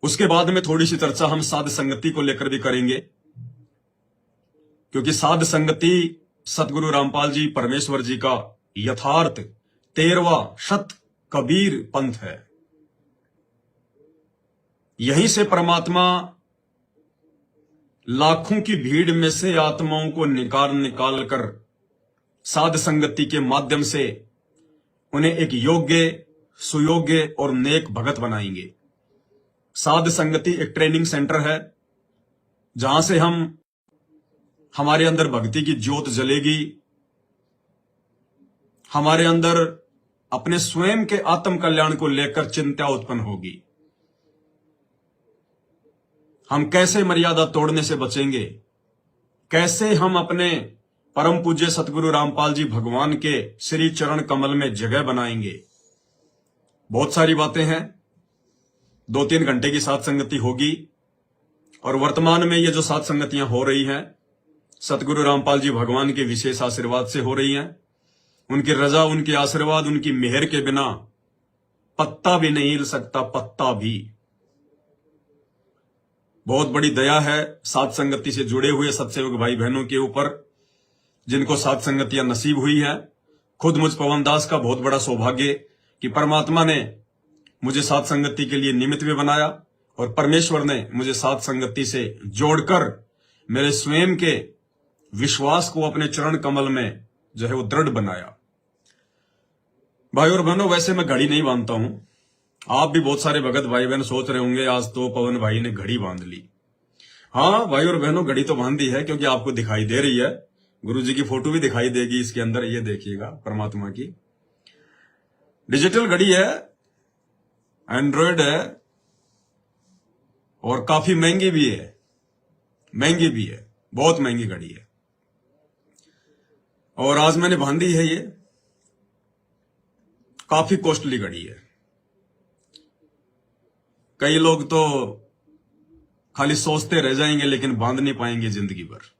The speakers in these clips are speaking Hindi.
उसके बाद में थोड़ी सी चर्चा हम साध संगति को लेकर भी करेंगे, क्योंकि साध संगति सतगुरु रामपाल जी परमेश्वर जी का यथार्थ 13वां शत कबीर पंथ है। यहीं से परमात्मा लाखों की भीड़ में से आत्माओं को निकाल कर साध संगति के माध्यम से उन्हें एक योग्य, सुयोग्य और नेक भगत बनाएंगे। साध संगति एक ट्रेनिंग सेंटर है, जहां से हमारे अंदर भक्ति की ज्योत जलेगी, हमारे अंदर अपने स्वयं के आत्म कल्याण को लेकर चिंता उत्पन्न होगी। हम कैसे मर्यादा तोड़ने से बचेंगे, कैसे हम अपने परम पूज्य सतगुरु रामपाल जी भगवान के श्री चरण कमल में जगह बनाएंगे। बहुत सारी बातें हैं। 2-3 घंटे की साथ संगति होगी, और वर्तमान में ये जो साथ संगतियां हो रही हैं सतगुरु रामपाल जी भगवान के विशेष आशीर्वाद से हो रही हैं। उनकी रजा, उनके आशीर्वाद, उनकी मेहर के बिना पत्ता भी नहीं हिल सकता, पत्ता भी। बहुत बड़ी दया है साथ संगति से जुड़े हुए सत्सेवक भाई बहनों के ऊपर, जिनको साथ संगतियां नसीब हुई है। खुद मुझ पवन दास का बहुत बड़ा सौभाग्य कि परमात्मा ने मुझे साथ संगति के लिए निमित्त भी बनाया, और परमेश्वर ने मुझे साथ संगति से जोड़कर मेरे स्वयं के विश्वास को अपने चरण कमल में जो है वो दृढ़ बनाया। भाई और बहनों, वैसे मैं घड़ी नहीं बांधता हूं। आप भी बहुत सारे भगत भाई बहन सोच रहे होंगे आज तो पवन भाई ने घड़ी बांध ली। हाँ भाई और बहनों, घड़ी तो बांधी है, क्योंकि आपको दिखाई दे रही है। गुरु जी की फोटो भी दिखाई देगी इसके अंदर, ये देखिएगा, परमात्मा की डिजिटल घड़ी है, एंड्रॉयड है, और काफी महंगी भी है। महंगी भी है, बहुत महंगी घड़ी है। और आज मैंने बांधी है, ये काफी कॉस्टली घड़ी है। कई लोग तो खाली सोचते रह जाएंगे, लेकिन बांध नहीं पाएंगे जिंदगी भर।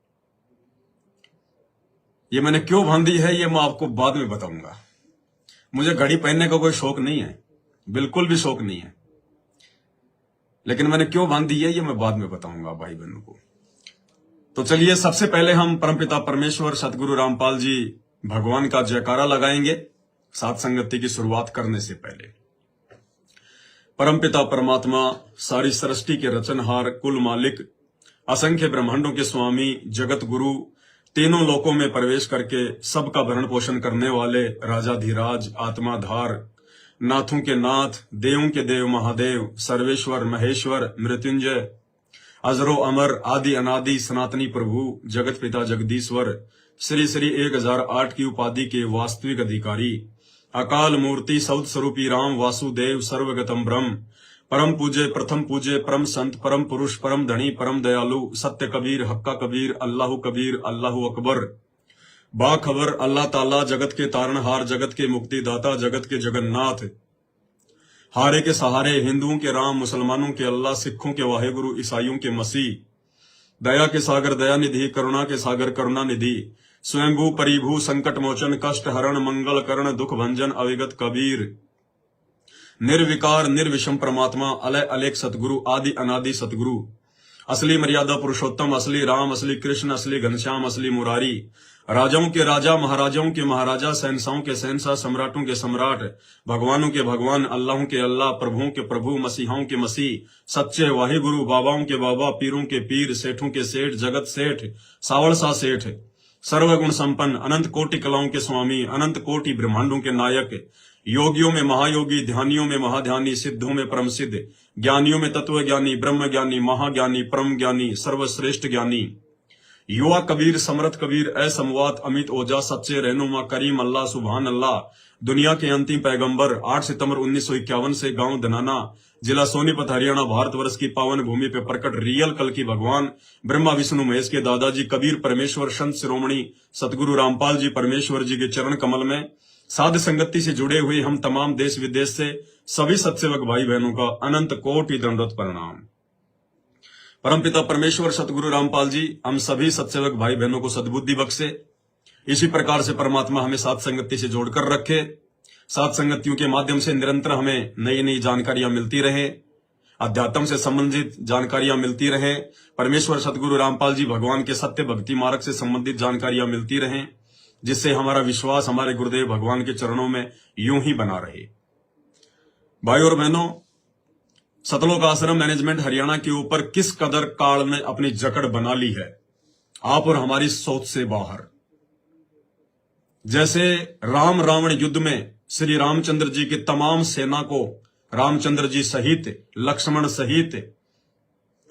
ये मैंने क्यों बांधी है, ये मैं आपको बाद में बताऊंगा। मुझे घड़ी पहनने का कोई शौक नहीं है, बिल्कुल भी शौक नहीं है, लेकिन मैंने क्यों बांधी है ये मैं बाद में बताऊंगा भाई बहनों को। तो चलिए, सबसे पहले हम परमपिता परमेश्वर सतगुरु रामपाल जी भगवान का जयकारा लगाएंगे साथ संगति की शुरुआत करने से पहले। परमपिता परमात्मा, सारी सृष्टि के रचनहार, कुल मालिक, असंख्य ब्रह्मांडों के स्वामी, जगत गुरु, तीनों लोकों में प्रवेश करके सबका भरण पोषण करने वाले राजाधिराज, आत्माधार, नाथों के नाथ, देवों के देव महादेव, सर्वेश्वर महेश्वर, मृत्युंजय, अजरो अमर, आदि अनादि, सनातनी प्रभु, जगत पिता जगदीश्वर, श्री श्री 1008 की उपाधि के वास्तविक अधिकारी, अकाल मूर्ति, सौद स्वरूपी राम वासुदेव, सर्वगतम ब्रह्म, परम पूज्य, प्रथम पूज्य, परम संत, परम पुरुष, परम धनी, परम दयालु, सत्य कबीर, हक्का कबीर, अल्लाह कबीर, अल्लाह अकबर, बाखबर, अल्लाह ताला, जगत के तारणहार, जगत के मुक्तिदाता, जगत के जगन्नाथ, हारे के सहारे, हिंदुओं के राम, मुसलमानों के अल्लाह, सिखों के वाहेगुरु, ईसाइयों के मसीह, दया के सागर दया निधि, करुणा के सागर करुणा निधि, स्वयंभू परिभू, संकट मोचन, कष्ट हरण, मंगल करण, दुख भंजन, अविगत कबीर, निर्विकार निर्विषम परमात्मा, अलय अलेख सतगुरु, आदि अनादि सतगुरु, असली मर्यादा पुरुषोत्तम, असली राम, असली कृष्ण, असली घनश्याम, असली मुरारी, राजाओं के राजा, महाराजाओं के महाराजा, शहंशाहों के शहंशाह, सम्राटों के सम्राट, भगवानों के भगवान, अल्लाहों के अल्लाह, प्रभुओं के प्रभु, मसीहाओं के मसीह, सच्चे वाहिगुरु, बाबाओं के बाबा, पीरों के पीर, सेठों के सेठ, जगत सेठ, सावड़ सा सेठ, सर्वगुण संपन्न, अनंत कोटि कलाओं के स्वामी, अनंत कोटि ब्रह्मांडों के नायक, योगियों में महायोगी, ध्यानियों में महाध्यानी, सिद्धों में परम सिद्ध, ज्ञानियों में तत्व ज्ञानी, ब्रह्म ज्ञानी, महाज्ञानी, परम ज्ञानी, सर्वश्रेष्ठ ज्ञानी, युवा कबीर, समर्थ कबीर, असमवात, अमित ओजा, सच्चे रहनुमा, करीम अल्लाह, सुभान अल्लाह, दुनिया के अंतिम पैगंबर, 8 सितंबर 1951 से गांव धनाना, जिला सोनीपत, हरियाणा, भारतवर्ष की पावन भूमि पे प्रकट रियल कल की भगवान ब्रह्मा विष्णु महेश के दादाजी कबीर परमेश्वर संत शिरोमणि सतगुरु रामपाल जी परमेश्वर जी के चरण कमल में साध संगति से जुड़े हुए हम तमाम देश विदेश से सभी सत्सेवक भाई बहनों का अनंत कोटि दंडवत प्रणाम। परमपिता परमेश्वर सतगुरु रामपाल जी हम सभी सत्सेवक भाई बहनों को सद्बुद्धि बख्शे, इसी प्रकार से परमात्मा हमें साध संगति से जोड़कर रखे, साध संगतियों के माध्यम से निरंतर हमें नई नई जानकारियां मिलती रहे, अध्यात्म से संबंधित जानकारियां मिलती रहें, परमेश्वर सतगुरु रामपाल जी भगवान के सत्य भक्ति मार्ग से संबंधित जानकारियां मिलती रहें, जिससे हमारा विश्वास हमारे गुरुदेव भगवान के चरणों में यूं ही बना रहे। भाई और बहनों, सतलोक आश्रम मैनेजमेंट हरियाणा के ऊपर किस कदर काल ने अपनी जकड़ बना ली है, आप और हमारी सोच से बाहर। जैसे राम रावण युद्ध में श्री रामचंद्र जी की तमाम सेना को रामचंद्र जी सहित, लक्ष्मण सहित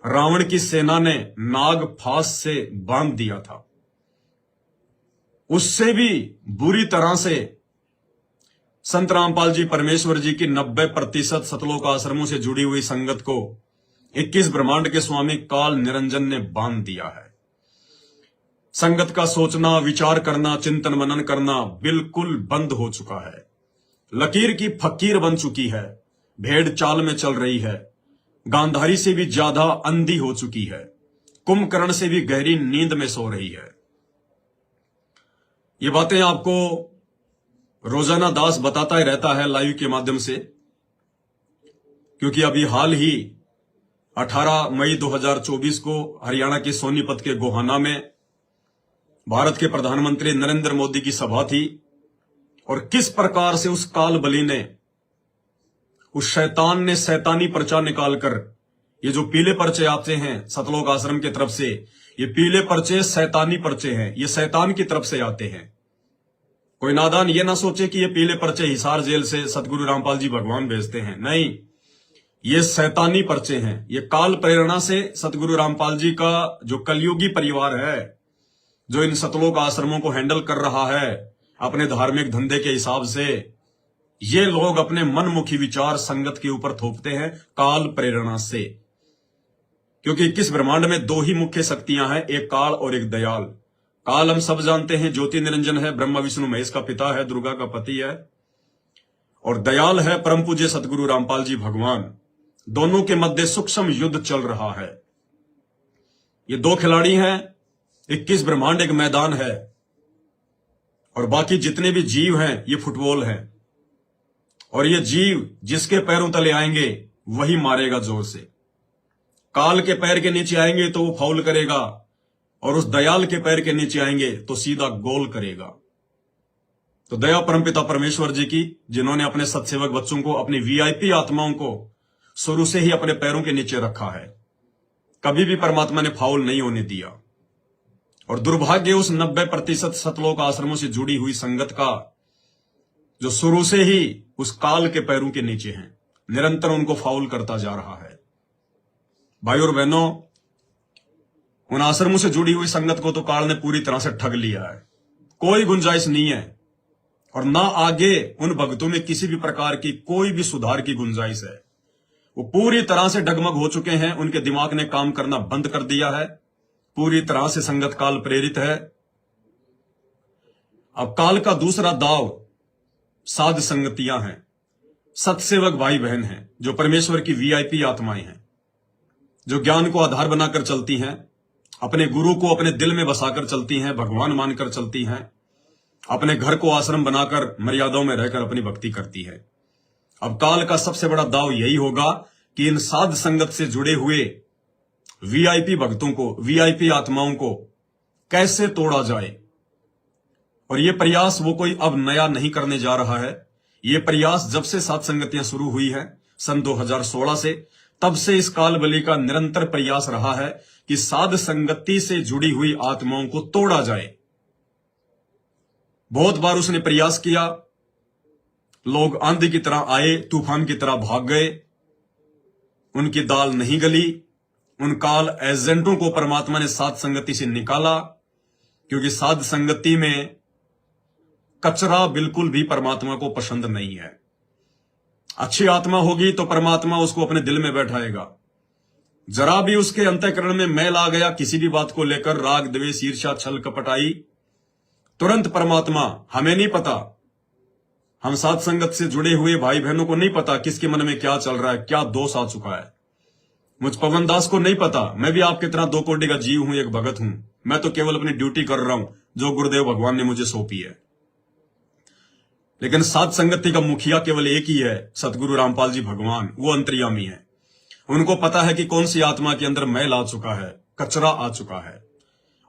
रावण की सेना ने नाग फांस से बांध दिया था, उससे भी बुरी तरह से संत रामपाल जी परमेश्वर जी की 90% सतलोक आश्रमों से जुड़ी हुई संगत को 21 ब्रह्मांड के स्वामी काल निरंजन ने बांध दिया है। संगत का सोचना, विचार करना, चिंतन मनन करना बिल्कुल बंद हो चुका है। लकीर की फकीर बन चुकी है, भेड़ चाल में चल रही है, गांधारी से भी ज्यादा अंधी हो चुकी है, कुंभकर्ण से भी गहरी नींद में सो रही है। ये बातें आपको रोजाना दास बताता ही रहता है लाइव के माध्यम से, क्योंकि अभी हाल ही 18 मई 2024 को हरियाणा के सोनीपत के गोहाना में भारत के प्रधानमंत्री नरेंद्र मोदी की सभा थी, और किस प्रकार से उस काल बलि ने, उस शैतान ने शैतानी पर्चा निकालकर, ये जो पीले पर्चे आते हैं सतलोक आश्रम की तरफ से, ये पीले पर्चे शैतानी पर्चे हैं, ये शैतान की तरफ से आते हैं। कोई नादान ये ना सोचे कि ये पीले पर्चे हिसार जेल से सतगुरु रामपाल जी भगवान भेजते हैं, नहीं, ये शैतानी पर्चे हैं। ये काल प्रेरणा से सतगुरु रामपाल जी का जो कलयुगी परिवार है, जो इन सतलोक आश्रमों को हैंडल कर रहा है अपने धार्मिक धंधे के हिसाब से, ये लोग अपने मनमुखी विचार संगत के ऊपर थोपते हैं काल प्रेरणा से। क्योंकि 21 ब्रह्मांड में 2 ही मुख्य शक्तियां हैं, एक काल और एक दयाल। काल हम सब जानते हैं ज्योति निरंजन है, ब्रह्मा विष्णु महेश का पिता है, दुर्गा का पति है, और दयाल है परम पूज्य सतगुरु रामपाल जी भगवान। दोनों के मध्य सूक्ष्म युद्ध चल रहा है। ये 2 खिलाड़ी हैं, 21 ब्रह्मांड एक मैदान है, और बाकी जितने भी जीव हैं ये फुटबॉल हैं, और ये जीव जिसके पैरों तले आएंगे वही मारेगा जोर से। काल के पैर के नीचे आएंगे तो वो फाउल करेगा, और उस दयाल के पैर के नीचे आएंगे तो सीधा गोल करेगा। तो दया परमपिता परमेश्वर जी की, जिन्होंने अपने सत्सेवक बच्चों को, अपनी वीआईपी आत्माओं को शुरू से ही अपने पैरों के नीचे रखा है, कभी भी परमात्मा ने फाउल नहीं होने दिया। और दुर्भाग्य उस 90% सतलोक आश्रमों से जुड़ी हुई संगत का, जो शुरू से ही उस काल के पैरों के नीचे हैं, निरंतर उनको फाउल करता जा रहा है। भाई और बहनों, उन आश्रमों से जुड़ी हुई संगत को तो काल ने पूरी तरह से ठग लिया है। कोई गुंजाइश नहीं है, और ना आगे उन भक्तों में किसी भी प्रकार की कोई भी सुधार की गुंजाइश है। वो पूरी तरह से डगमग हो चुके हैं, उनके दिमाग ने काम करना बंद कर दिया है, पूरी तरह से संगत काल प्रेरित है। अब काल का दूसरा दाव साध संगतियां हैं, सत्सेवक भाई बहन हैं, जो परमेश्वर की वीआईपी आत्माएं हैं, जो ज्ञान को आधार बनाकर चलती हैं, अपने गुरु को अपने दिल में बसाकर चलती हैं, भगवान मानकर चलती हैं, अपने घर को आश्रम बनाकर मर्यादाओं में रहकर अपनी भक्ति करती है। अब काल का सबसे बड़ा दाव यही होगा कि इन साध संगत से जुड़े हुए वीआईपी भक्तों को, वीआईपी आत्माओं को कैसे तोड़ा जाए। और ये प्रयास वो कोई अब नया नहीं करने जा रहा है। ये प्रयास जब से साध संगतियां शुरू हुई है सन 2016 से, तब से इस काल बलि का निरंतर प्रयास रहा है कि साध संगति से जुड़ी हुई आत्माओं को तोड़ा जाए। बहुत बार उसने प्रयास किया, लोग आंधी की तरह आए, तूफान की तरह भाग गए, उनकी दाल नहीं गली। उन काल एजेंटों को परमात्मा ने साध संगति से निकाला, क्योंकि साध संगति में कचरा बिल्कुल भी परमात्मा को पसंद नहीं है। अच्छी आत्मा होगी तो परमात्मा उसको अपने दिल में बैठाएगा। जरा भी उसके अंतःकरण में मैल आ गया किसी भी बात को लेकर, राग द्वेष ईर्ष्या छल कपट आई, तुरंत परमात्मा, हमें नहीं पता, हम साध संगत से जुड़े हुए भाई बहनों को नहीं पता किसके मन में क्या चल रहा है, क्या दोष आ चुका है। मुझ पवन दास को नहीं पता, मैं भी आपकी तरह 2 कोटि का जीव हूं, एक भगत हूं। मैं तो केवल अपनी ड्यूटी कर रहा हूं जो गुरुदेव भगवान ने मुझे सौंपी है। लेकिन साध संगति का मुखिया केवल एक ही है, सतगुरु रामपाल जी भगवान, वो अंतर्यामी है। उनको पता है कि कौन सी आत्मा के अंदर मैल आ चुका है, कचरा आ चुका है,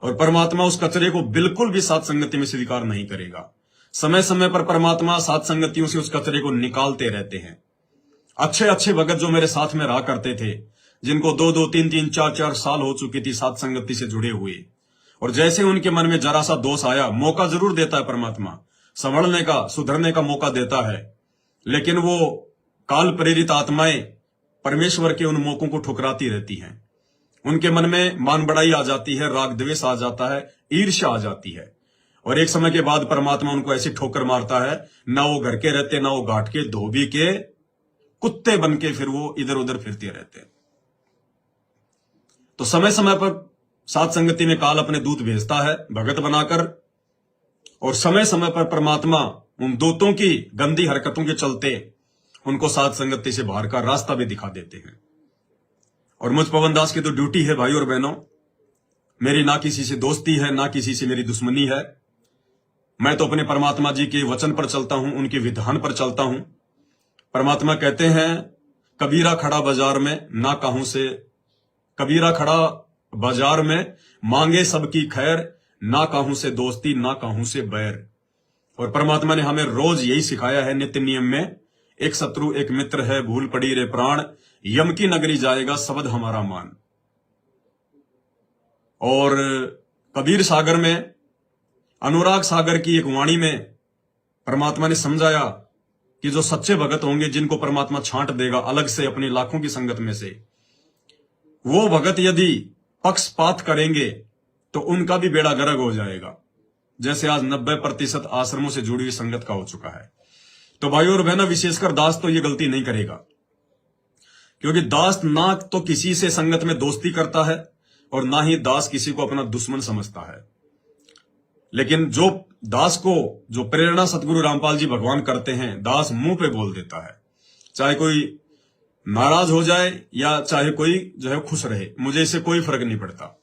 और परमात्मा उस कचरे को बिल्कुल भी साथ संगति में स्वीकार नहीं करेगा। समय समय पर परमात्मा साथ संगतियों से उस कचरे को निकालते रहते हैं। अच्छे अच्छे भगत जो मेरे साथ में रहा करते थे, जिनको 2-2, 3-3, 4-4 साल हो चुकी थी साथ संगति से जुड़े हुए, और जैसे उनके मन में जरा सा दोष आया, मौका जरूर देता है परमात्मा, संभलने का, सुधरने का मौका देता है, लेकिन वो काल प्रेरित आत्माएं परमेश्वर के उन मौकों को ठुकराती रहती हैं। उनके मन में मान बढ़ाई आ जाती है, राग द्वेष आ जाता है, ईर्ष्या आ जाती है, और एक समय के बाद परमात्मा उनको ऐसी ठोकर मारता है, ना वो घर के रहते, ना वो घाट के, धोबी के कुत्ते बन के फिर वो इधर उधर फिरते रहते हैं। तो समय समय पर साथ संगति में काल अपने दूत भेजता है भगत बनाकर, और समय समय पर परमात्मा उन दूतों की गंदी हरकतों के चलते उनको साथ संगति से बाहर का रास्ता भी दिखा देते हैं। और मुझ पवन दास की तो ड्यूटी है भाई और बहनों, मेरी ना किसी से दोस्ती है, ना किसी से मेरी दुश्मनी है। मैं तो अपने परमात्मा जी के वचन पर चलता हूं, उनके विधान पर चलता हूं। परमात्मा कहते हैं, कबीरा खड़ा बाजार में ना कहूं से, कबीरा खड़ा बाजार में मांगे सबकी खैर, ना कहूं से दोस्ती, ना कहूं से बैर। और परमात्मा ने हमें रोज यही सिखाया है नित्य नियम में, एक शत्रु एक मित्र है, भूल पड़ी रे प्राण, यम की नगरी जाएगा शब्द हमारा मान। और कबीर सागर में, अनुराग सागर की एक वाणी में परमात्मा ने समझाया कि जो सच्चे भगत होंगे, जिनको परमात्मा छांट देगा अलग से अपनी लाखों की संगत में से, वो भगत यदि पक्षपात करेंगे तो उनका भी बेड़ा गर्क हो जाएगा, जैसे आज 90% आश्रमों से जुड़ी हुई संगत का हो चुका है। तो भाई और बहना, विशेषकर दास तो ये गलती नहीं करेगा, क्योंकि दास ना तो किसी से संगत में दोस्ती करता है और ना ही दास किसी को अपना दुश्मन समझता है। लेकिन जो दास को जो प्रेरणा सतगुरु रामपाल जी भगवान करते हैं, दास मुंह पे बोल देता है, चाहे कोई नाराज हो जाए या चाहे कोई जो है खुश रहे, मुझे इससे कोई फर्क नहीं पड़ता।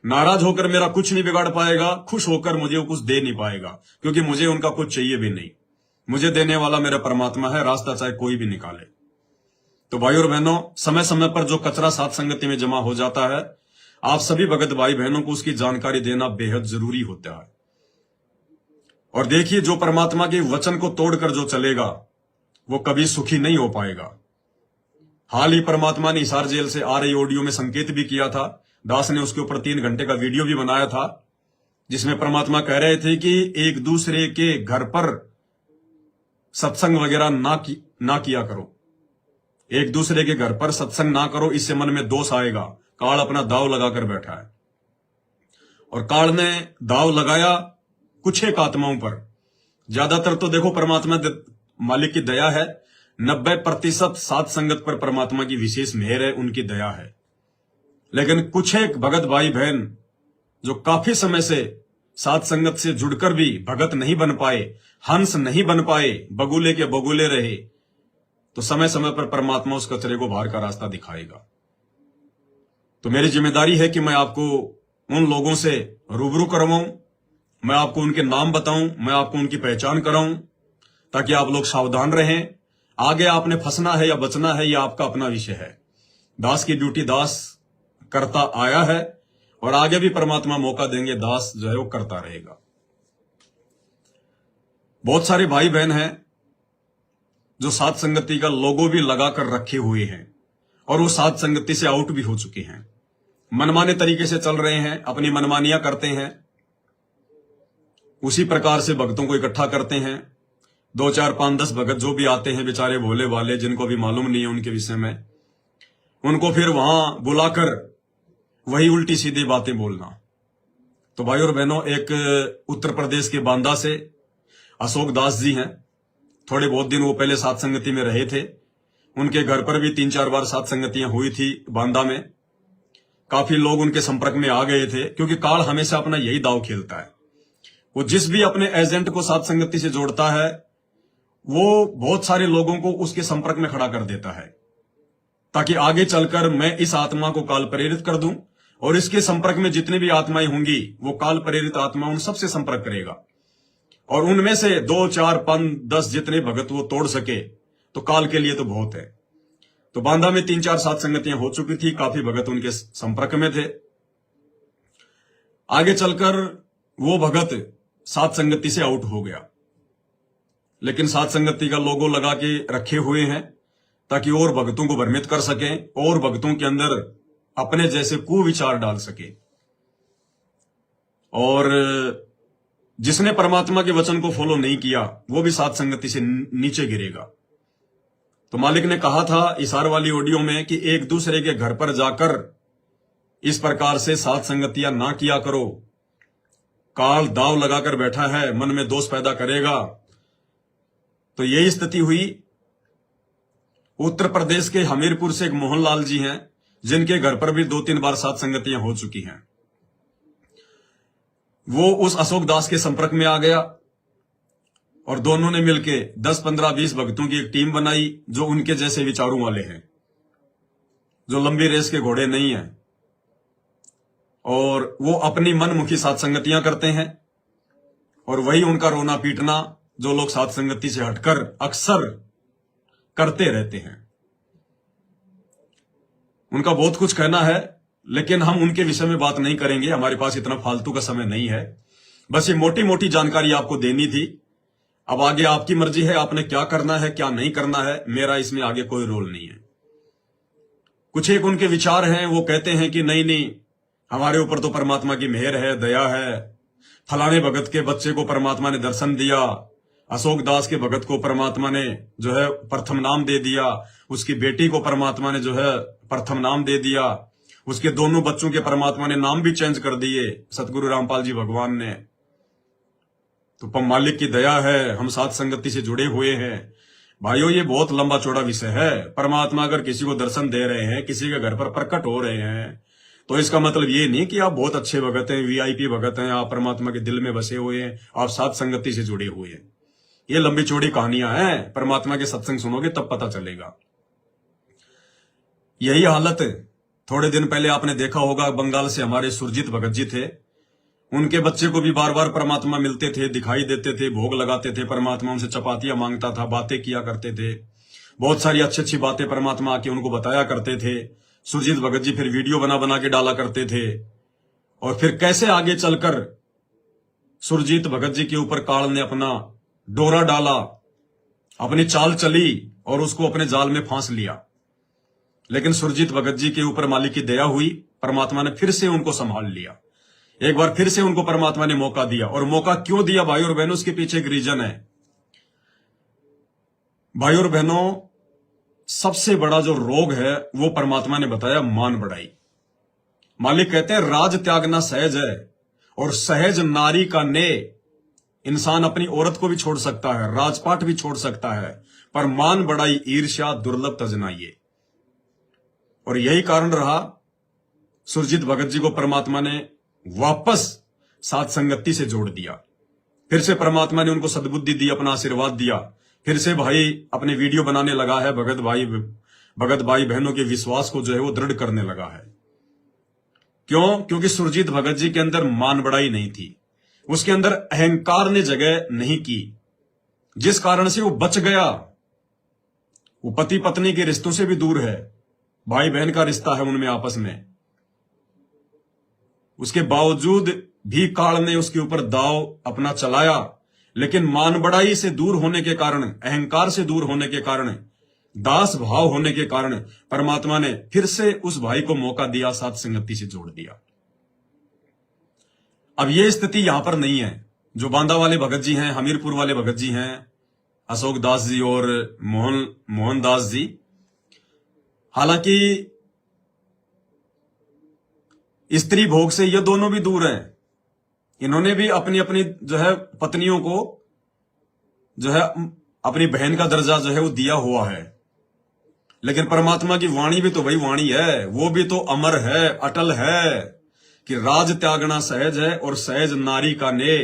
नाराज होकर मेरा कुछ नहीं बिगाड़ पाएगा, खुश होकर मुझे वो कुछ दे नहीं पाएगा, क्योंकि मुझे उनका कुछ चाहिए भी नहीं। मुझे देने वाला मेरा परमात्मा है, रास्ता चाहे कोई भी निकाले। तो भाई और बहनों, समय समय पर जो कचरा साथ संगति में जमा हो जाता है, आप सभी भगत भाई बहनों को उसकी जानकारी देना बेहद जरूरी होता है। और देखिए, जो परमात्मा के वचन को तोड़कर जो चलेगा वो कभी सुखी नहीं हो पाएगा। हाल ही परमात्मा ने हिसार जेल से आ रही ऑडियो में संकेत भी किया था, दास ने उसके ऊपर 3 घंटे का वीडियो भी बनाया था, जिसमें परमात्मा कह रहे थे कि एक दूसरे के घर पर सत्संग वगैरह ना किया करो, एक दूसरे के घर पर सत्संग ना करो, इससे मन में दोष आएगा। काल अपना दाव लगाकर बैठा है, और काल ने दाव लगाया कुछ एक आत्माओं पर। ज्यादातर तो देखो परमात्मा मालिक की दया है, 90% सात संगत पर परमात्मा की विशेष मेहर है, उनकी दया है। लेकिन कुछ एक भगत भाई बहन जो काफी समय से सात संगत से जुड़कर भी भगत नहीं बन पाए, हंस नहीं बन पाए, बगुले के बगुले रहे, तो समय समय पर परमात्मा उस कचरे को बाहर का रास्ता दिखाएगा। तो मेरी जिम्मेदारी है कि मैं आपको उन लोगों से रूबरू करवाऊं, मैं आपको उनके नाम बताऊं, मैं आपको उनकी पहचान कराऊं, ताकि आप लोग सावधान रहें। आगे आपने फंसना है या बचना है, यह आपका अपना विषय है। दास की ड्यूटी दास करता आया है, और आगे भी परमात्मा मौका देंगे, दास जो है वो करता रहेगा। बहुत सारे भाई बहन हैं जो सात संगति का लोगो भी लगाकर रखे हुए हैं, और वो सात संगति से आउट भी हो चुके हैं, मनमाने तरीके से चल रहे हैं, अपनी मनमानियां करते हैं, उसी प्रकार से भक्तों को इकट्ठा करते हैं। 2, 4, 5, 10 भगत जो भी आते हैं, बेचारे भोले वाले, जिनको भी मालूम नहीं है उनके विषय में, उनको फिर वहां बुलाकर वही उल्टी सीधी बातें बोलना। तो भाई और बहनों, एक उत्तर प्रदेश के बांदा से अशोक दास जी हैं, थोड़े बहुत दिन वो पहले सात संगति में रहे थे, उनके घर पर भी 3-4 बार सात संगतियां हुई थी बांदा में। काफी लोग उनके संपर्क में आ गए थे, क्योंकि काल हमेशा अपना यही दाव खेलता है। वो जिस भी अपने एजेंट को सात संगति से जोड़ता है, वो बहुत सारे लोगों को उसके संपर्क में खड़ा कर देता है, ताकि आगे चलकर मैं इस आत्मा को काल प्रेरित कर दूं, और इसके संपर्क में जितने भी आत्माएं होंगी, वो काल प्रेरित आत्मा उन सबसे संपर्क करेगा, और उनमें से 2, 4, 5, 10 जितने भगत वो तोड़ सके तो काल के लिए तो बहुत है। तो बांदा में 3-4 सात संगतियां हो चुकी थी, काफी भगत उनके संपर्क में थे। आगे चलकर वो भगत सात संगति से आउट हो गया, लेकिन सात संगति का लोगो लगा के रखे हुए हैं ताकि और भगतों को भ्रमित कर सकें और भगतों के अंदर अपने जैसे कुविचार डाल सके। और जिसने परमात्मा के वचन को फॉलो नहीं किया वो भी सात संगति से नीचे गिरेगा। तो मालिक ने कहा था इशार वाली ऑडियो में कि एक दूसरे के घर पर जाकर इस प्रकार से सात संगतियां ना किया करो। काल दाव लगाकर बैठा है, मन में दोष पैदा करेगा। तो यही स्थिति हुई। उत्तर प्रदेश के हमीरपुर से एक मोहनलाल जी हैं, जिनके घर पर भी 2-3 बार सात संगतियां हो चुकी हैं। वो उस अशोक दास के संपर्क में आ गया और दोनों ने मिलके 10, 15, 20 भक्तों की एक टीम बनाई जो उनके जैसे विचारों वाले हैं, जो लंबी रेस के घोड़े नहीं हैं, और वो अपनी मनमुखी सात संगतियां करते हैं। और वही उनका रोना पीटना जो लोग सात संगति से हटकर अक्सर करते रहते हैं। उनका बहुत कुछ कहना है, लेकिन हम उनके विषय में बात नहीं करेंगे, हमारे पास इतना फालतू का समय नहीं है। बस ये मोटी मोटी जानकारी आपको देनी थी। अब आगे आपकी मर्जी है, आपने क्या करना है क्या नहीं करना है, मेरा इसमें आगे कोई रोल नहीं है। कुछ एक उनके विचार हैं, वो कहते हैं कि नहीं नहीं, हमारे ऊपर तो परमात्मा की मेहर है, दया है। फलाने भगत के बच्चे को परमात्मा ने दर्शन दिया, अशोक दास के भगत को परमात्मा ने जो है प्रथम नाम दे दिया, उसकी बेटी को परमात्मा ने जो है प्रथम नाम दे दिया, उसके दोनों बच्चों के परमात्मा ने नाम भी चेंज कर दिए, सतगुरु रामपाल जी भगवान ने। तो मालिक की दया है, हम सात संगति से जुड़े हुए हैं। भाइयों, ये बहुत लंबा चौड़ा विषय है। परमात्मा अगर किसी को दर्शन दे रहे हैं, किसी के घर पर प्रकट हो रहे हैं, तो इसका मतलब ये नहीं कि आप बहुत अच्छे भगत हैं, वीआईपी भगत हैं, आप परमात्मा के दिल में बसे हुए हैं, आप सात संगति से जुड़े हुए हैं। ये लंबी चौड़ी कहानियां हैं, परमात्मा के सत्संग सुनोगे तब पता चलेगा। यही हालत थोड़े दिन पहले आपने देखा होगा, बंगाल से हमारे सुरजीत भगत जी थे, उनके बच्चे को भी बार बार परमात्मा मिलते थे, दिखाई देते थे, भोग लगाते थे, परमात्मा उनसे चपातियां मांगता था, बातें किया करते थे, बहुत सारी अच्छी अच्छी बातें परमात्मा आके उनको बताया करते थे। सुरजीत भगत जी फिर वीडियो बना बना के डाला करते थे। और फिर कैसे आगे चलकर सुरजीत भगत जी के ऊपर काल ने अपना डोरा डाला, अपनी चाल चली और उसको अपने जाल में फांस लिया। लेकिन सुरजीत भगत जी के ऊपर मालिक की दया हुई, परमात्मा ने फिर से उनको संभाल लिया। एक बार फिर से उनको परमात्मा ने मौका दिया। और मौका क्यों दिया भाई और बहनों, उसके पीछे एक रीजन है। भाई और बहनों, सबसे बड़ा जो रोग है वो परमात्मा ने बताया, मान बढ़ाई। मालिक कहते हैं राज त्यागना सहज है, और सहज नारी का ने इंसान अपनी औरत को भी छोड़ सकता है, राजपाट भी छोड़ सकता है, पर मान बढ़ाई ईर्ष्या दुर्लभ तजनाइए। और यही कारण रहा, सुरजीत भगत जी को परमात्मा ने वापस सात संगति से जोड़ दिया। फिर से परमात्मा ने उनको सद्बुद्धि दी, अपना आशीर्वाद दिया। फिर से भाई अपने वीडियो बनाने लगा है, भगत भाई बहनों के विश्वास को जो है वो दृढ़ करने लगा है। क्यों? क्योंकि सुरजीत भगत जी के अंदर मान बढ़ाई नहीं थी, उसके अंदर अहंकार ने जगह नहीं की, जिस कारण से वो बच गया। वो पति पत्नी के रिश्तों से भी दूर है, भाई बहन का रिश्ता है उनमें आपस में। उसके बावजूद भी काल ने उसके ऊपर दाव अपना चलाया, लेकिन मान बढ़ाई से दूर होने के कारण, अहंकार से दूर होने के कारण, दास भाव होने के कारण परमात्मा ने फिर से उस भाई को मौका दिया, सात संगति से जोड़ दिया। अब यह स्थिति यहां पर नहीं है। जो बांदा वाले भगत जी हैं, हमीरपुर वाले भगत जी हैं, अशोक दास जी और मोहन दास जी, हालांकि स्त्री भोग से ये दोनों भी दूर हैं। इन्होंने भी अपनी अपनी जो है पत्नियों को जो है अपनी बहन का दर्जा जो है वो दिया हुआ है। लेकिन परमात्मा की वाणी भी तो वही वाणी है, वो भी तो अमर है, अटल है कि राज त्यागना सहज है, और सहज नारी का ने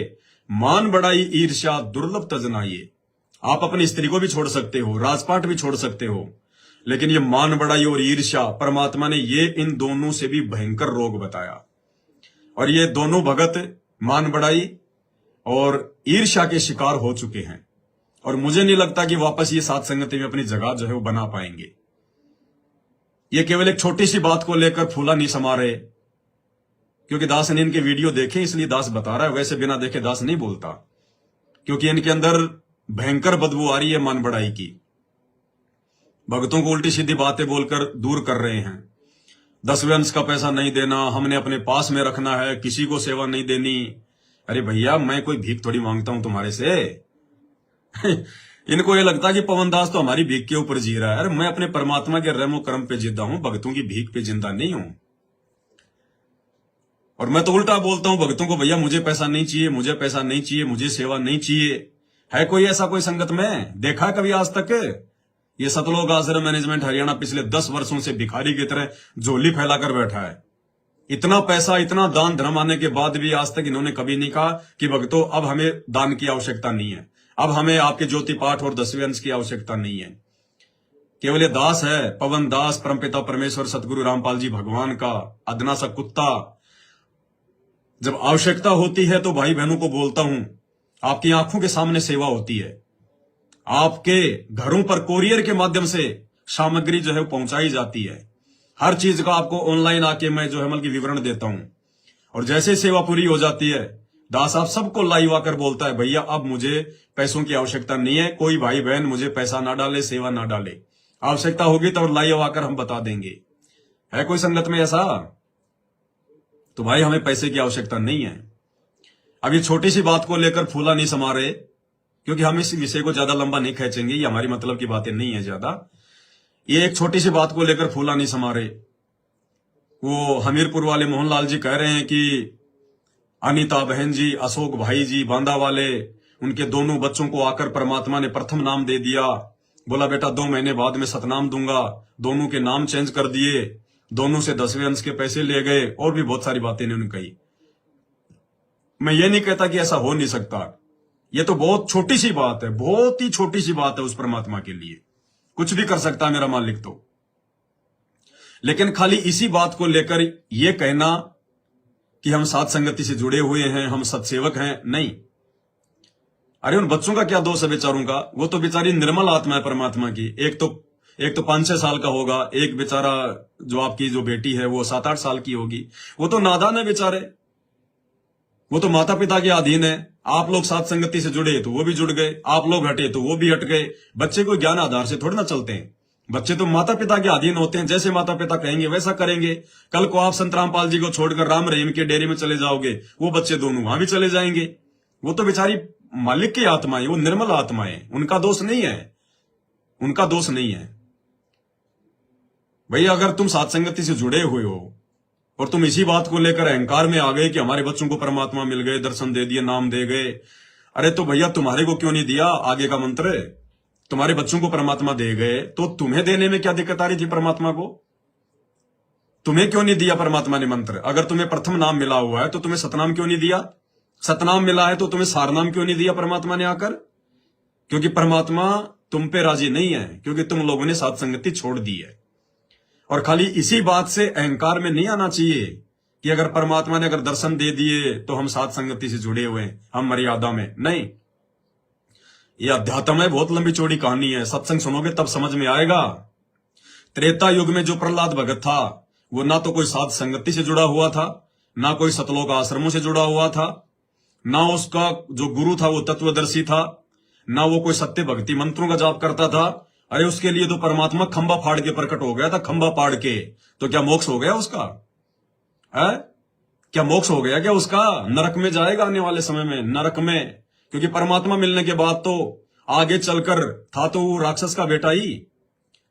मान बढ़ाई ईर्ष्या दुर्लभ तजनाइए। आप अपनी स्त्री को भी छोड़ सकते हो, राजपाट भी छोड़ सकते हो, लेकिन ये मान बढ़ाई और ईर्ष्या, परमात्मा ने ये इन दोनों से भी भयंकर रोग बताया। और ये दोनों भगत मान बढ़ाई और ईर्ष्या के शिकार हो चुके हैं, और मुझे नहीं लगता कि वापस ये सात संगति में अपनी जगह जो है वो बना पाएंगे। ये केवल एक छोटी सी बात को लेकर फूला नहीं समा रहे, क्योंकि दास ने इनके वीडियो देखे इसलिए दास बता रहा है, वैसे बिना देखे दास नहीं बोलता, क्योंकि इनके अंदर भयंकर बदबू आ रही है मन बढ़ाई की। भक्तों को उल्टी सीधी बातें बोलकर दूर कर रहे हैं। 10वें अंश का पैसा नहीं देना, हमने अपने पास में रखना है, किसी को सेवा नहीं देनी। अरे भैया, मैं कोई भीख थोड़ी मांगता हूं तुम्हारे से। इनको ये लगता है कि पवन दास तो हमारी भीख के ऊपर जी रहा है। अरे मैं अपने परमात्मा के रहमो करम पे जिंदा हूं, भक्तों की भीख पे जिंदा नहीं हूं। और मैं तो उल्टा बोलता हूं भक्तों को, भैया मुझे पैसा नहीं चाहिए, मुझे पैसा नहीं चाहिए, मुझे सेवा नहीं चाहिए। है कोई ऐसा कोई संगत में देखा है कभी आज तक? ये सतलोक आश्रम मैनेजमेंट हरियाणा पिछले 10 वर्षों से भिखारी की तरह झोली फैलाकर बैठा है। इतना पैसा, इतना दान धर्म आने के बाद भी आज तक इन्होंने कभी नहीं कहा कि भक्तों अब हमें दान की आवश्यकता नहीं है, अब हमें आपके ज्योति पाठ और 10वें अंश की आवश्यकता नहीं है। केवल ये दास है, पवन दास, परमपिता परमेश्वर सतगुरु रामपाल जी भगवान का अदना सा कुत्ता। जब आवश्यकता होती है तो भाई बहनों को बोलता हूं, आपकी आंखों के सामने सेवा होती है, आपके घरों पर कोरियर के माध्यम से सामग्री जो है पहुंचाई जाती है। हर चीज का आपको ऑनलाइन आके मैं जो है मतलब विवरण देता हूं। और जैसे सेवा पूरी हो जाती है, दास आप सबको लाइव आकर बोलता है, भैया अब मुझे पैसों की आवश्यकता नहीं है, कोई भाई बहन मुझे पैसा ना डाले, सेवा ना डाले। आवश्यकता होगी तो लाइव आकर हम बता देंगे। है कोई संगत में ऐसा? तो भाई हमें पैसे की आवश्यकता नहीं है। अब ये छोटी सी बात को लेकर फूला नहीं समा रहे, क्योंकि हम इस विषय को ज्यादा लंबा नहीं खींचेंगे, ये हमारी मतलब की बातें नहीं है ज्यादा। ये एक छोटी सी बात को लेकर फूला नहीं समा रहे। वो हमीरपुर वाले मोहनलाल जी कह रहे हैं कि अनीता बहन जी, अशोक भाई जी बांदा वाले, उनके दोनों बच्चों को आकर परमात्मा ने प्रथम नाम दे दिया। बोला बेटा 2 महीने बाद में सतनाम दूंगा। दोनों के नाम चेंज कर दिए, दोनों से 10वें अंश के पैसे ले गए, और भी बहुत सारी बातें इन्होंने कही। मैं ये नहीं कहता कि ऐसा हो नहीं सकता, ये तो बहुत छोटी सी बात है, बहुत ही छोटी सी बात है उस परमात्मा के लिए। कुछ भी कर सकता है मेरा मालिक तो। लेकिन खाली इसी बात को लेकर यह कहना कि हम साथ संगति से जुड़े हुए हैं, हम सत्सेवक हैं, नहीं। अरे उन बच्चों का क्या दोष है बेचारों का? वो तो बेचारी निर्मल आत्मा है परमात्मा की। एक तो 5-6 साल का होगा, एक बेचारा जो आपकी जो बेटी है वो 7-8 साल की होगी। वो तो नादान है बेचारे, वो तो माता पिता के अधीन है। आप लोग साथ संगति से जुड़े तो वो भी जुड़ गए, आप लोग हटे तो वो भी हट गए। बच्चे को ज्ञान आधार से थोड़ी ना चलते हैं, बच्चे तो माता पिता के अधीन होते हैं। जैसे माता पिता कहेंगे वैसा करेंगे। कल को आप संत रामपाल जी को छोड़कर राम रहीम के डेरे में चले जाओगे, वो बच्चे दोनों वहां भी चले जाएंगे। वो तो बेचारी मालिक की आत्मा है, वो निर्मल आत्मा है, उनका दोष नहीं है, उनका दोष नहीं है। भैया अगर तुम साथ संगति से जुड़े हुए हो और तुम इसी बात को लेकर अहंकार में आ गए कि हमारे बच्चों को परमात्मा मिल गए, दर्शन दे दिए, नाम दे गए, अरे तो भैया तुम्हारे को क्यों नहीं दिया आगे का मंत्र? तुम्हारे बच्चों को परमात्मा दे गए तो तुम्हें देने में क्या दिक्कत आ रही थी परमात्मा को? तुम्हें क्यों नहीं दिया परमात्मा ने मंत्र? अगर तुम्हें प्रथम नाम मिला हुआ है तो तुम्हें सतनाम क्यों नहीं दिया? सतनाम मिला है तो तुम्हें सारनाम क्यों नहीं दिया परमात्मा ने आकर? क्योंकि परमात्मा तुम पे राजी नहीं है, क्योंकि तुम लोगों ने साथ संगति छोड़ दी है। और खाली इसी बात से अहंकार में नहीं आना चाहिए कि अगर परमात्मा ने अगर दर्शन दे दिए तो हम साथ संगति से जुड़े हुए हैं, हम मर्यादा में नहीं। ये अध्यात्म है, बहुत लंबी चौड़ी कहानी है, सत्संग सुनोगे तब समझ में आएगा। त्रेता युग में जो प्रहलाद भगत था वो ना तो कोई साध संगति से जुड़ा हुआ था, ना कोई सतलोक आश्रमों से जुड़ा हुआ था, ना उसका जो गुरु था वो तत्वदर्शी था, ना वो कोई सत्य भक्ति मंत्रों का जाप करता था। अरे उसके लिए तो परमात्मा खंबा फाड़ के प्रकट हो गया था, खंबा फाड़ के। तो क्या मोक्ष हो गया उसका? है क्या मोक्ष हो गया क्या उसका? नरक में जाएगा आने वाले समय में, नरक में। क्योंकि परमात्मा मिलने के बाद तो आगे चलकर था तो वो राक्षस का बेटा ही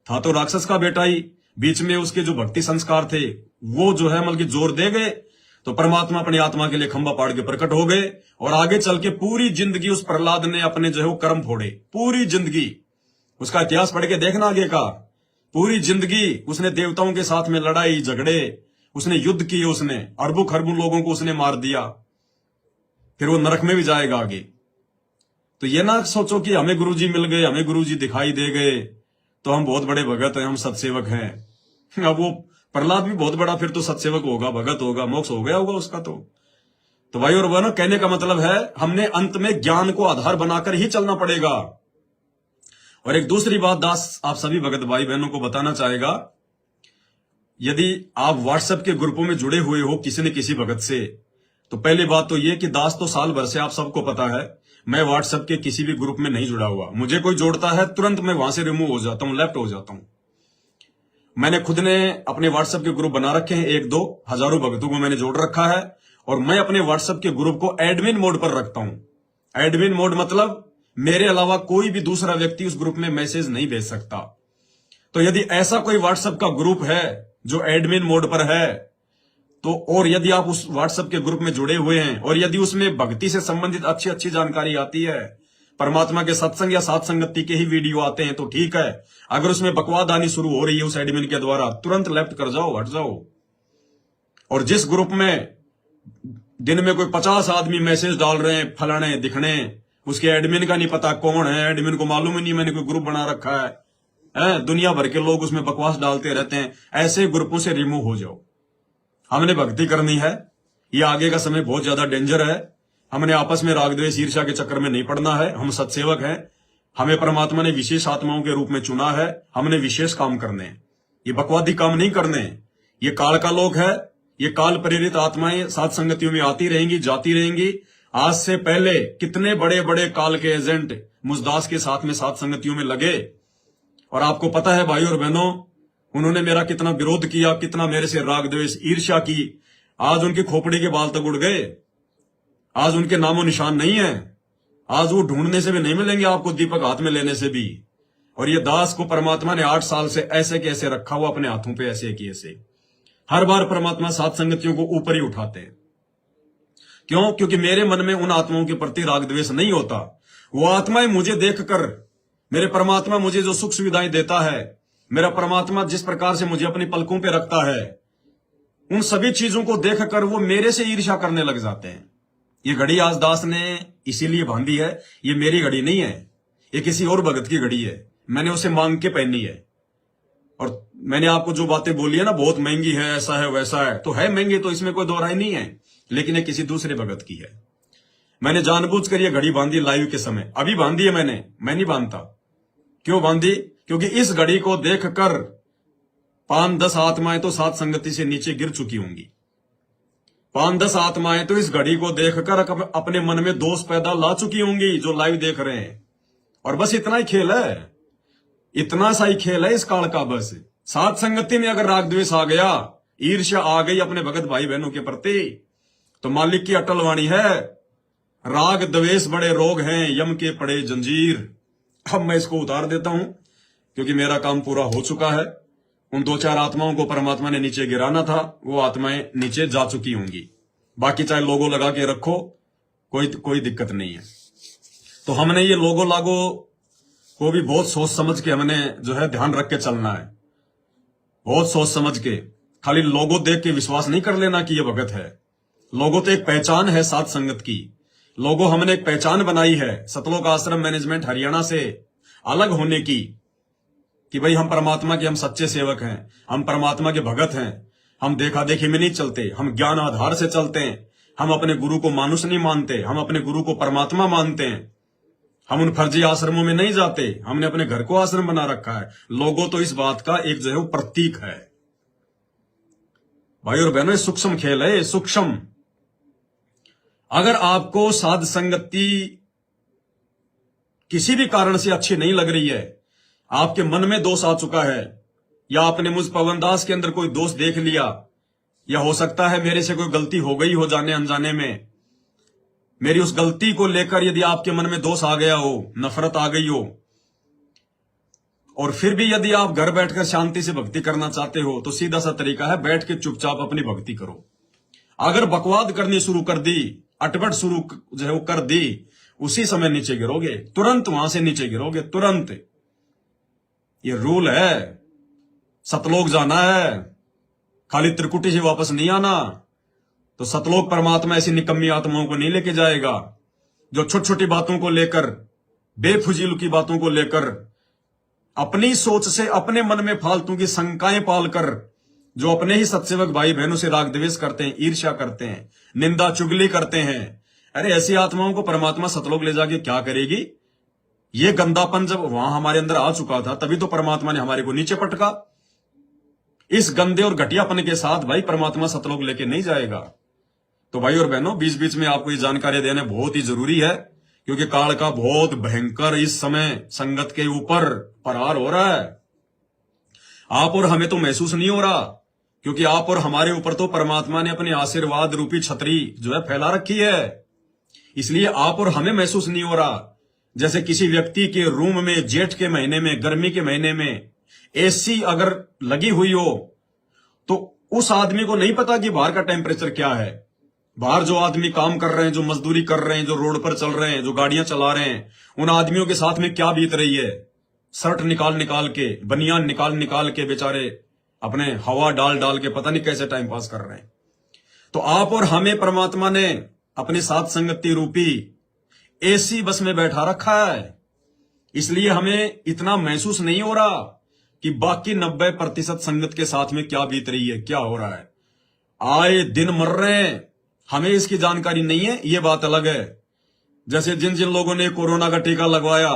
था, तो राक्षस का बेटा ही। बीच में उसके जो भक्ति संस्कार थे वो जो है मतलब जोर दे गए, तो परमात्मा अपनी आत्मा के लिए खंबा पाड़ के प्रकट हो गए। और आगे चल के पूरी जिंदगी उस प्रहलाद ने अपने जो है वो कर्म फोड़े, पूरी जिंदगी। उसका इतिहास पढ़ के देखना आगे का। पूरी जिंदगी उसने देवताओं के साथ में लड़ाई झगड़े, उसने युद्ध किए, उसने अरबों खरबों लोगों को उसने मार दिया। फिर वो नरक में भी जाएगा आगे। तो ये ना सोचो कि हमें गुरुजी मिल गए, हमें गुरुजी दिखाई दे गए तो हम बहुत बड़े भगत हैं, हम सत्सेवक हैं। अब वो प्रहलाद भी बहुत बड़ा फिर तो सत्सेवक होगा, भगत होगा, मोक्ष हो गया होगा उसका। तो भाई और बहनों, कहने का मतलब है हमने अंत में ज्ञान को आधार बनाकर ही चलना पड़ेगा। और एक दूसरी बात दास आप सभी भगत भाई बहनों को बताना चाहेगा यदि आप व्हाट्सएप के ग्रुपों में जुड़े हुए हो किसी न किसी भगत से, तो पहली बात तो ये कि दास तो साल भर से आप सबको पता है मैं व्हाट्सएप के किसी भी ग्रुप में नहीं जुड़ा हुआ। मुझे कोई जोड़ता है तुरंत मैं वहां से रिमूव हो जाता हूं, लेफ्ट हो जाता हूं। मैंने खुद ने अपने व्हाट्सएप के ग्रुप बना रखे हैं, 1-2 हजारों भक्तों को मैंने जोड़ रखा है, और मैं अपने व्हाट्सएप के ग्रुप को एडमिन मोड पर रखता हूं। एडमिन मोड मतलब मेरे अलावा कोई भी दूसरा व्यक्ति उस ग्रुप में मैसेज नहीं भेज सकता। तो यदि ऐसा कोई व्हाट्सएप का ग्रुप है जो एडमिन मोड पर है, तो और यदि आप उस व्हाट्सएप के ग्रुप में जुड़े हुए हैं और यदि उसमें भक्ति से संबंधित अच्छी अच्छी जानकारी आती है, परमात्मा के सत्संग या सात संगति के ही वीडियो आते हैं, तो ठीक है। अगर उसमें बकवाद आनी शुरू हो रही है उस एडमिन के द्वारा, तुरंत लेफ्ट कर जाओ, हट जाओ। और जिस ग्रुप में दिन में कोई 50 आदमी मैसेज डाल रहे हैं फलाने दिखने, उसके एडमिन का नहीं पता कौन है, एडमिन को मालूम ही नहीं मैंने कोई ग्रुप बना रखा है, दुनिया भर के लोग उसमें बकवास डालते रहते हैं, ऐसे ग्रुपों से रिमूव हो जाओ। हमने भक्ति करनी है, ये आगे का समय बहुत ज्यादा डेंजर है। हमने आपस में राग द्वेष ईर्ष्या के चक्कर में नहीं पड़ना है। हम सत्सेवक हैं, हमें परमात्मा ने विशेष आत्माओं के रूप में चुना है, हमने विशेष काम करने हैं, ये बकवादी काम नहीं करने। ये काल का लोक है, ये काल प्रेरित आत्माएं सात संगतियों में आती रहेंगी, जाती रहेंगी। आज से पहले कितने बड़े बड़े काल के एजेंट मुजदास के साथ में सात संगतियों में लगे, और आपको पता है भाई और बहनों, उन्होंने मेरा कितना विरोध किया, कितना मेरे से राग द्वेष ईर्ष्या की। आज उनकी खोपड़ी के बाल तक उड़ गए, आज उनके नामो निशान नहीं है, आज वो ढूंढने से भी नहीं मिलेंगे आपको, दीपक हाथ में लेने से भी। और ये दास को परमात्मा ने 8 साल से ऐसे कैसे रखा हुआ अपने हाथों पे, ऐसे कि ऐसे। हर बार परमात्मा सात संगतियों को ऊपर ही उठाते हैं। क्यों? क्योंकि मेरे मन में उन आत्माओं के प्रति राग द्वेष नहीं होता। वो आत्माएं मुझे देखकर, मेरे परमात्मा मुझे जो सुख सुविधाएं देता है, मेरा परमात्मा जिस प्रकार से मुझे अपनी पलकों पे रखता है, उन सभी चीजों को देखकर वो मेरे से ईर्ष्या करने लग जाते हैं। ये घड़ी आज दास ने इसीलिए बांधी है, ये मेरी घड़ी नहीं है, ये किसी और भगत की घड़ी है, मैंने उसे मांग के पहनी है। और मैंने आपको जो बातें बोली है ना, बहुत महंगी है, ऐसा है वैसा है, तो है महंगी, तो इसमें कोई दो राय नहीं है, लेकिन ये किसी दूसरे भगत की है। मैंने जानबूझकर ये घड़ी बांधी लाइव के समय, अभी बांधी है मैं नहीं बांधता। क्यों बांधी? क्योंकि इस घड़ी को देखकर 5-10 आत्माएं तो सात संगति से नीचे गिर चुकी होंगी। 5-10 आत्माएं तो इस घड़ी को देखकर अपने मन में दोष पैदा ला चुकी होंगी, जो लाइव देख रहे हैं। और बस इतना ही खेल है, इतना सा ही खेल है इस काल का। बस सात संगति में अगर राग द्वेष आ गया, ईर्ष्या आ गई अपने भगत भाई बहनों के प्रति, तो मालिक की अटल वाणी है, राग द्वेष बड़े रोग हैं, यम के पड़े जंजीर। अब मैं इसको उतार देता हूं, क्योंकि मेरा काम पूरा हो चुका है। उन 2-4 आत्माओं को परमात्मा ने नीचे गिराना था, वो आत्माएं नीचे जा चुकी होंगी। बाकी चाहे लोगो लगा के रखो, कोई दिक्कत नहीं है। तो हमने ये लोगो लागो को भी बहुत सोच समझ के हमने जो है ध्यान रख के चलना है, बहुत सोच समझ के। खाली लोगो देख के विश्वास नहीं कर लेना कि ये भगत है। लोगो तो एक पहचान है सात संगत की। लोगो हमने एक पहचान बनाई है सतलोक आश्रम मैनेजमेंट हरियाणा से अलग होने की, कि भाई हम परमात्मा के, हम सच्चे सेवक हैं, हम परमात्मा के भगत हैं। हम देखा देखी में नहीं चलते, हम ज्ञान आधार से चलते हैं। हम अपने गुरु को मानुष नहीं मानते, हम अपने गुरु को परमात्मा मानते हैं। हम उन फर्जी आश्रमों में नहीं जाते, हमने अपने घर को आश्रम बना रखा है। लोगो तो इस बात का एक जो है वो प्रतीक है। भाई और बहनों, सूक्ष्म खेल है, सूक्ष्म। अगर आपको साध संगति किसी भी कारण से अच्छी नहीं लग रही है, आपके मन में दोष आ चुका है, या आपने मुझ पवनदास के अंदर कोई दोष देख लिया, या हो सकता है मेरे से कोई गलती हो गई हो जाने अनजाने में, मेरी उस गलती को लेकर यदि आपके मन में दोष आ गया हो, नफरत आ गई हो, और फिर भी यदि आप घर बैठकर शांति से भक्ति करना चाहते हो, तो सीधा सा तरीका है, बैठ के चुपचाप अपनी भक्ति करो। अगर बकवाद करनी शुरू कर दी, अटपट शुरू जो है वो कर दी, उसी समय नीचे गिरोगे, तुरंत वहां से नीचे गिरोगे, तुरंत। ये रूल है, सतलोक जाना है, खाली त्रिकुटी से वापस नहीं आना। तो सतलोक परमात्मा ऐसी निकम्मी आत्माओं को नहीं लेके जाएगा, जो छोटी छोटी बातों को लेकर, बेफुजील की बातों को लेकर, अपनी सोच से अपने मन में फालतू की शंकाएं पालकर, जो अपने ही सत्सेवक भाई बहनों से राग द्वेष करते हैं, ईर्ष्या करते हैं, निंदा चुगली करते हैं। अरे ऐसी आत्माओं को परमात्मा सतलोक ले जाके क्या करेगी? ये गंदापन जब वहां हमारे अंदर आ चुका था, तभी तो परमात्मा ने हमारे को नीचे पटका। इस गंदे और घटियापन के साथ भाई परमात्मा सतलोक लेके नहीं जाएगा। तो भाई और बहनों, बीच बीच में आपको ये जानकारी देना बहुत ही जरूरी है, क्योंकि काल का बहुत भयंकर इस समय संगत के ऊपर प्रहार हो रहा है। आप और हमें तो महसूस नहीं हो रहा, क्योंकि आप और हमारे ऊपर तो परमात्मा ने अपने आशीर्वाद रूपी छतरी जो है फैला रखी है, इसलिए आप और हमें महसूस नहीं हो रहा। जैसे किसी व्यक्ति के रूम में जेठ के महीने में, गर्मी के महीने में एसी अगर लगी हुई हो तो उस आदमी को नहीं पता कि बाहर का टेम्परेचर क्या है। बाहर जो आदमी काम कर रहे हैं, जो मजदूरी कर रहे हैं, जो रोड पर चल रहे हैं, जो गाड़ियां चला रहे हैं, उन आदमियों के साथ में क्या बीत रही है। शर्ट निकाल निकाल के, बनियान निकाल निकाल के बेचारे अपने हवा डाल डाल के पता नहीं कैसे टाइम पास कर रहे हैं। तो आप और हमें परमात्मा ने अपने साथ संगति रूपी एसी बस में बैठा रखा है, इसलिए हमें इतना महसूस नहीं हो रहा कि बाकी 90% संगत के साथ में क्या बीत रही है, क्या हो रहा है। आए दिन मर रहे हैं, हमें इसकी जानकारी नहीं है, ये बात अलग है। जैसे जिन जिन लोगों ने कोरोना का टीका लगवाया,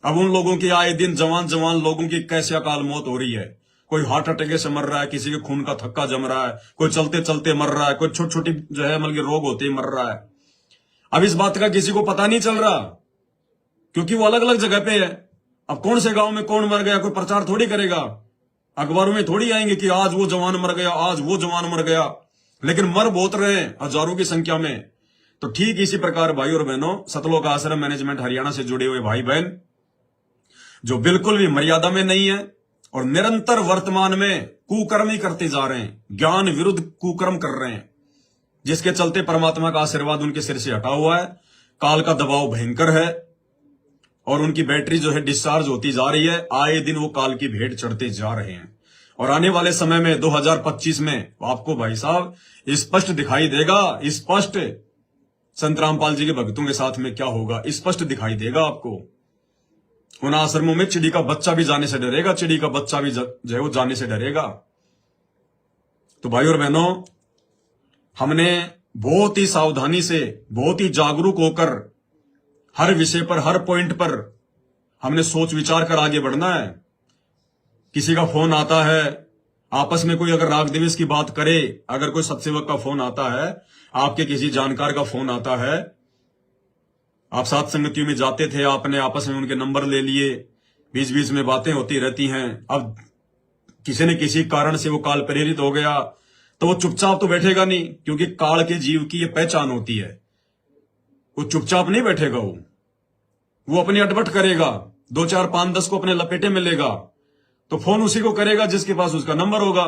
अब उन लोगों की आए दिन जवान जवान लोगों की कैसे अकाल मौत हो रही है। कोई हार्ट अटैक से मर रहा है, किसी के खून का थक्का जम रहा है, कोई चलते चलते मर रहा है, कोई छोटी छोटी जो है मतलब रोग होते ही मर रहा है। अब इस बात का किसी को पता नहीं चल रहा, क्योंकि वो अलग अलग जगह पे है। अब कौन से गांव में कौन मर गया कोई प्रचार थोड़ी करेगा, अखबारों में थोड़ी आएंगे कि आज वो जवान मर गया, आज वो जवान मर गया, लेकिन मर बहुत रहे हैं हजारों की संख्या में। तो ठीक इसी प्रकार भाई और बहनों, सतलोक आश्रम मैनेजमेंट हरियाणा से जुड़े हुए भाई बहन जो बिल्कुल भी मर्यादा में नहीं है और निरंतर वर्तमान में कुकर्म ही करते जा रहे हैं, ज्ञान विरुद्ध कुकर्म कर रहे हैं, जिसके चलते परमात्मा का आशीर्वाद उनके सिर से हटा हुआ है। काल का दबाव भयंकर है और उनकी बैटरी जो है डिस्चार्ज होती जा रही है। आए दिन वो काल की भेंट चढ़ते जा रहे हैं और आने वाले समय में 2025 में आपको भाई साहब स्पष्ट दिखाई देगा, स्पष्ट संत रामपाल जी के भक्तों के साथ में क्या होगा स्पष्ट दिखाई देगा आपको। उन आश्रमों में चिड़ी का बच्चा भी जाने से डरेगा, चिड़ी का बच्चा भी जो है वो जाने से डरेगा। तो भाई और बहनों, हमने बहुत ही सावधानी से, बहुत ही जागरूक होकर हर विषय पर, हर पॉइंट पर हमने सोच विचार कर आगे बढ़ना है। किसी का फोन आता है, आपस में कोई अगर राग द्वेष की बात करे, अगर कोई सत्सेवक का फोन आता है, आपके किसी जानकार का फोन आता है, आप साथ संगतियों में जाते थे, आपने आपस में उनके नंबर ले लिए, बीच बीच में बातें होती रहती हैं। अब किसी न किसी कारण से वो काल प्रेरित हो गया तो वो चुपचाप तो बैठेगा नहीं, क्योंकि काल के जीव की ये पहचान होती है। वो चुपचाप नहीं बैठेगा, वो अपनी अटपट करेगा, 2 4 5 10 को अपने लपेटे में लेगा, तो फोन उसी को करेगा जिसके पास उसका नंबर होगा।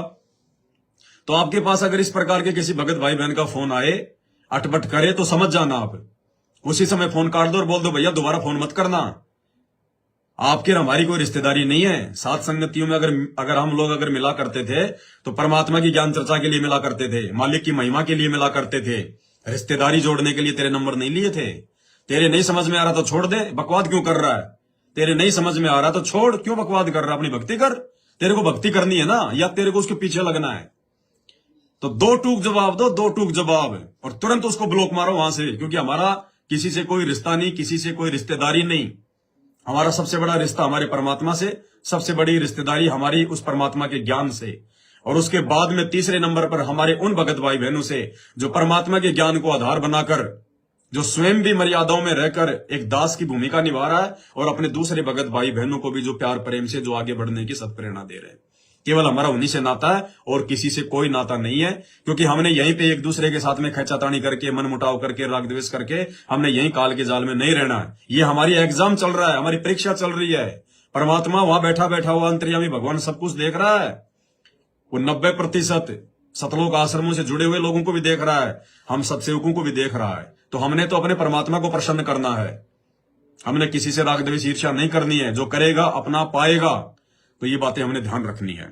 तो आपके पास अगर इस प्रकार के किसी भगत भाई बहन का फोन आए, अटपट करे, तो समझ जाना आप उसी समय फोन काट दो और बोल दो भैया दोबारा फोन मत करना। आपकी और हमारी कोई रिश्तेदारी नहीं है। सात संगतियों में अगर हम लोग अगर मिला करते थे तो परमात्मा की ज्ञान चर्चा के लिए मिला करते थे, मालिक की महिमा के लिए मिला करते थे, रिश्तेदारी जोड़ने के लिए तेरे नंबर नहीं लिए थे। तेरे नहीं समझ में आ रहा तो छोड़ दे, बकवाद क्यों कर रहा है। तेरे नहीं समझ में आ रहा तो छोड़, क्यों बकवाद कर रहा है, अपनी भक्ति कर। तेरे को भक्ति करनी है ना, या तेरे को उसके पीछे लगना है। तो 2 टूक जवाब दो, 2 टूक जवाब, और तुरंत उसको ब्लॉक मारो वहां से, क्योंकि हमारा किसी से कोई रिश्ता नहीं, किसी से कोई रिश्तेदारी नहीं। हमारा सबसे बड़ा रिश्ता हमारे परमात्मा से, सबसे बड़ी रिश्तेदारी हमारी उस परमात्मा के ज्ञान से, और उसके बाद में तीसरे नंबर पर हमारे उन भगत भाई बहनों से जो परमात्मा के ज्ञान को आधार बनाकर, जो स्वयं भी मर्यादाओं में रहकर एक दास की भूमिका निभा रहा है, और अपने दूसरे भगत भाई बहनों को भी जो प्यार प्रेम से जो आगे बढ़ने की सत्प्रेरणा दे रहे हैं। केवल हमारा उन्हीं से नाता है और किसी से कोई नाता नहीं है, क्योंकि हमने यहीं पे एक दूसरे के साथ में खैचातानी करके, मन मुटाव करके, राग द्वेष करके हमने यहीं काल के जाल में नहीं रहना है। ये हमारी एग्जाम चल रहा है, हमारी परीक्षा चल रही है। परमात्मा वहां बैठा बैठा हुआ अंतर्यामी भगवान सब कुछ देख रहा है। वो 90% सतलोक आश्रमों से जुड़े हुए लोगों को भी देख रहा है, हम सत्सेवकों को भी देख रहा है। तो हमने तो अपने परमात्मा को प्रसन्न करना है, हमने किसी से राग द्वेष ईर्ष्या नहीं करनी है। जो करेगा अपना पाएगा। तो ये बातें हमने ध्यान रखनी है।